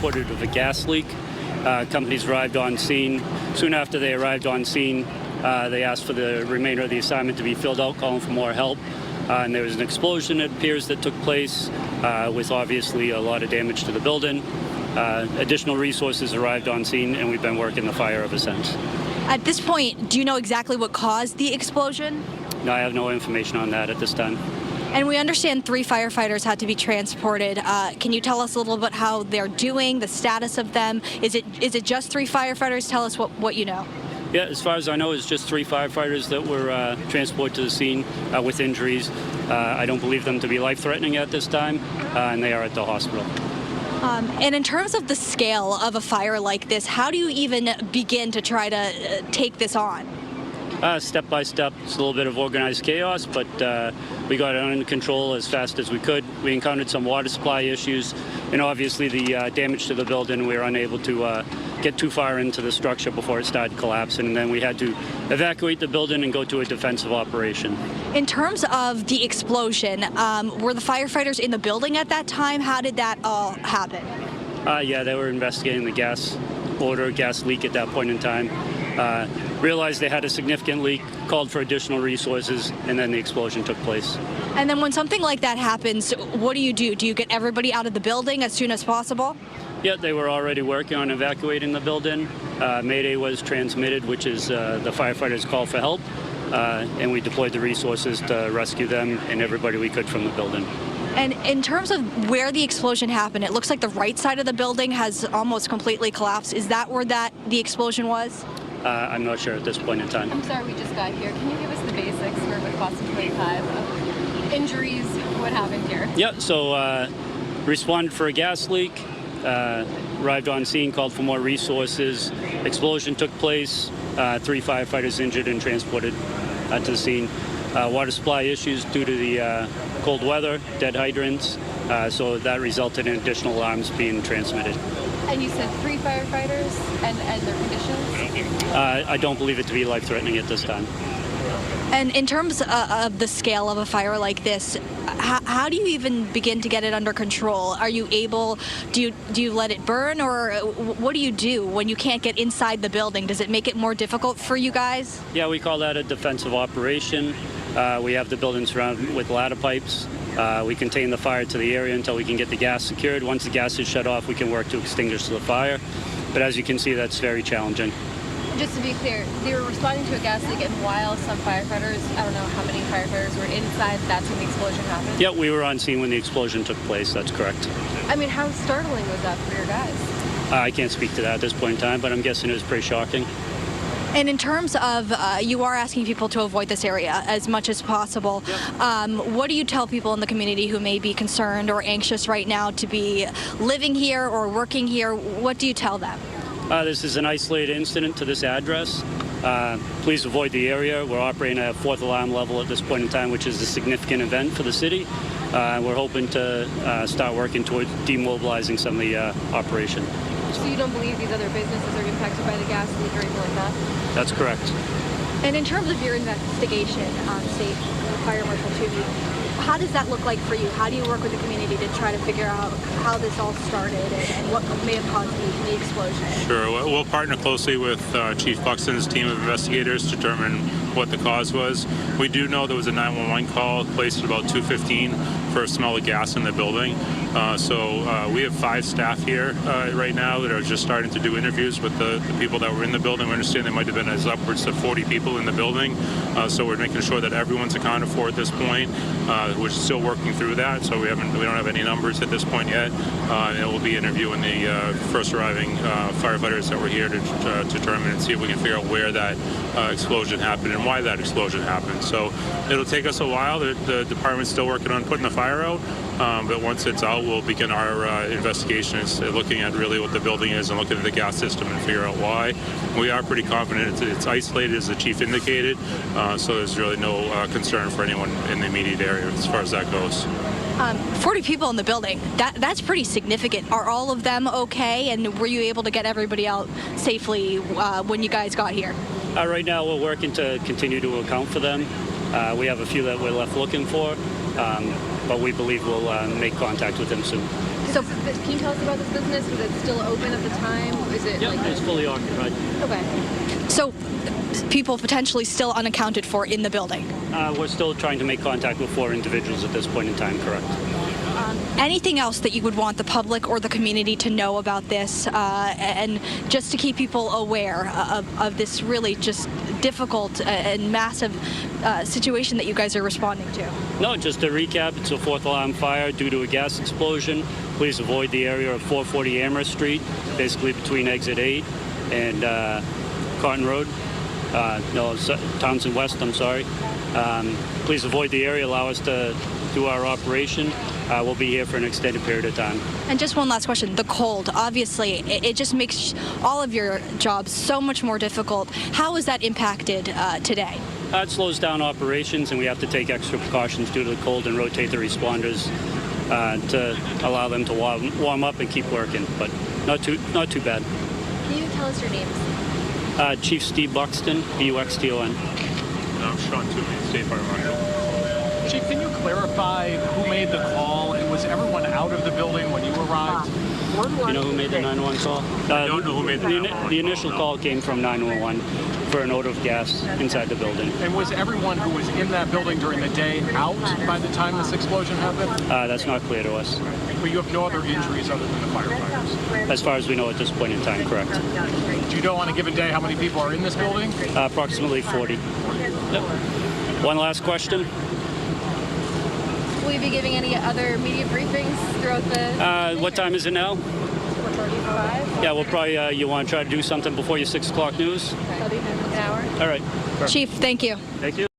reported of a gas leak. Companies arrived on scene. Soon after they arrived on scene, they asked for the remainder of the assignment to be filled out, calling for more help. And there was an explosion, it appears, that took place with obviously a lot of damage to the building. Additional resources arrived on scene, and we've been working the fire ever since. At this point, do you know exactly what caused the explosion? No, I have no information on that at this time. And we understand 3 firefighters had to be transported. Can you tell us a little bit how they're doing, the status of them? Is it just 3 firefighters? Tell us what you know. Yeah, as far as I know, it's just 3 firefighters that were transported to the scene with injuries. I don't believe them to be life-threatening at this time, and they are at the hospital. And in terms of the scale of a fire like this, how do you even begin to try to take this on? Step by step, it's a little bit of organized chaos, but we got it under control as fast as we could. We encountered some water supply issues, and obviously the damage to the building. We were unable to get too far into the structure before it started collapsing, and then we had to evacuate the building and go to a defensive operation. In terms of the explosion, were the firefighters in the building at that time? How did that all happen? Yeah, they were investigating the gas leak at that point in time. Realized they had a significant leak, called for additional resources, and then the explosion took place. And then when something like that happens, what do you do? Do you get everybody out of the building as soon as possible? Yeah, they were already working on evacuating the building. Mayday was transmitted, which is the firefighters' call for help, and we deployed the resources to rescue them and everybody we could from the building. And in terms of where the explosion happened, it looks like the right side of the building has almost completely collapsed. Is that where the explosion was? I'm not sure at this point in time. I'm sorry, we just got here. Can you give us the basics for with Boston 25? Injuries, what happened here? Yeah, so responded for a gas leak, arrived on scene, called for more resources. Explosion took place, 3 firefighters injured and transported to the scene. Water supply issues due to the cold weather, dead hydrants, so that resulted in additional alarms being transmitted. And you said 3 firefighters and their conditions? I don't believe it to be life-threatening at this time. And in terms of the scale of a fire like this, how do you even begin to get it under control? Are you able, do you let it burn, or what do you do when you can't get inside the building? Does it make it more difficult for you guys? Yeah, we call that a defensive operation. We have the building surrounded with ladder pipes. We contain the fire to the area until we can get the gas secured. Once the gas is shut off, we can work to extinguish the fire. But as you can see, that's very challenging. Just to be clear, they were responding to a gas leak, and while some firefighters, I don't know how many firefighters were inside, that's when the explosion happened? Yeah, we were on scene when the explosion took place, that's correct. I mean, how startling was that for your guys? I can't speak to that at this point in time, but I'm guessing it was pretty shocking. And in terms of, you are asking people to avoid this area as much as possible. Yep. What do you tell people in the community who may be concerned or anxious right now to be living here or working here? What do you tell them? This is an isolated incident to this address. Please avoid the area. We're operating at a 4th alarm level at this point in time, which is a significant event for the city. We're hoping to start working towards demobilizing some of the operation. So you don't believe these other businesses are impacted by the gas leak or anything like that? That's correct. And in terms of your investigation, State Fire Marshal Toomey, how does that look like for you? How do you work with the community to try to figure out how this all started and what may have caused the explosion? Sure. We'll partner closely with Chief Buxton's team of investigators to determine what the cause was. We do know there was a 911 call placed at about 2:15 for a smell of gas in the building. So we have 5 staff here right now that are just starting to do interviews with the people that were in the building. We understand there might have been as upwards of 40 people in the building. So we're making sure that everyone's accounted for at this point. We're still working through that, so we don't have any numbers at this point yet. And we'll be interviewing the first arriving firefighters that were here to determine and see if we can figure out where that explosion happened and why that explosion happened. So it'll take us a while. The department's still working on putting the fire out, but once it's out, we'll begin our investigations, looking at really what the building is and looking at the gas system and figure out why. We are pretty confident it's isolated, as the chief indicated, so there's really no concern for anyone in the immediate area as far as that goes. 40 people in the building, that's pretty significant. Are all of them okay, and were you able to get everybody out safely when you guys got here? Right now we're working to continue to account for them. We have a few that we're left looking for, but we believe we'll make contact with them soon. So can you tell us about this business? Was it still open at the time? Is it like It's fully occupied. okay? So people potentially still unaccounted for in the building. We're still trying to make contact with 4 individuals at this point in time, correct? Anything else that you would want the public or the community to know about this, and just to keep people aware of this really just difficult and massive situation that you guys are responding to? No, just to recap, it's a 4th alarm fire due to a gas explosion. Please avoid the area of 440 Amherst Street, basically between exit 8 and Cotton Road. Townsend West, I'm sorry. Please avoid the area, allow us to do our operation. We'll be here for an extended period of time. And just one last question. The cold, obviously, it just makes all of your jobs so much more difficult. How is that impacted today? It slows down operations, and we have to take extra precautions due to the cold and rotate the responders to allow them to warm up and keep working, but not too bad. Can you tell us your names? Chief Steve Buxton, BUXTON. I'm Sean Toomey, State Fire Marshal. Chief, can you clarify who made the call, and was everyone out of the building when you arrived? You know who made the 911 call? I don't know who made the 911 The initial call came from 911 for an odor of gas inside the building. And was everyone who was in that building during the day out by the time this explosion happened? That's not clear to us. But you have no other injuries other than the firefighters? As far as we know at this point in time, correct. Do you know on a given day how many people are in this building? Approximately 40. Yep. One last question. Will you be giving any other media briefings throughout the? What time is it now? 4:35. Yeah, we'll probably, you want to try to do something before your 6 o'clock news? That'll be an hour. All right. Chief, thank you. Thank you.